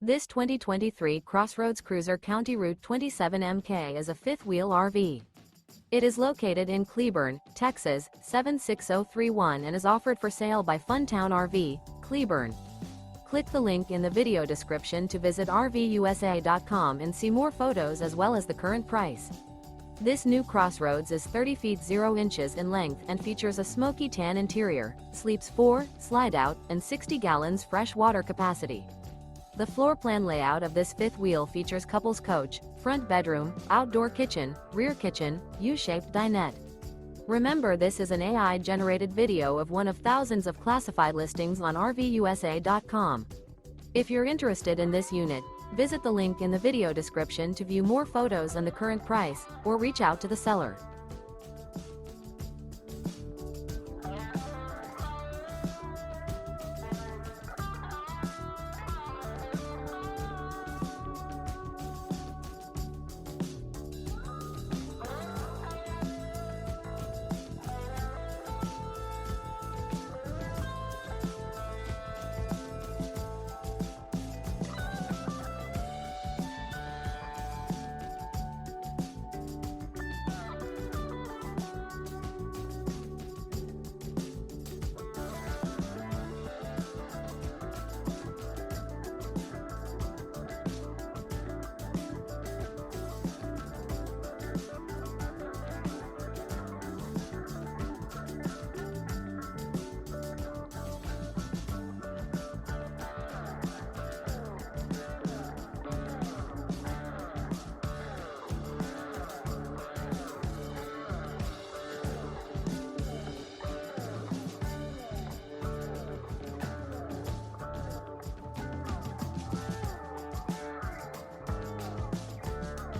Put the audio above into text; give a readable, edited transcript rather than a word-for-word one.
This 2023 CrossRoads Cruiser CR27MK is a fifth-wheel RV. It is located in Cleburne, Texas, 76031 and is offered for sale by Funtown RV, Cleburne. Click the link in the video description to visit RVUSA.com and see more photos as well as the current price. This new CrossRoads is 30 feet 0 inches in length and features a smoky tan interior, sleeps 4, slide-out, and 60 gallons fresh water capacity. The floor plan layout of this fifth wheel features couples coach, front bedroom, outdoor kitchen, rear kitchen, U-shaped dinette. Remember, this is an AI-generated video of one of thousands of classified listings on RVUSA.com. If you're interested in this unit, visit the link in the video description to view more photos and the current price, or reach out to the seller.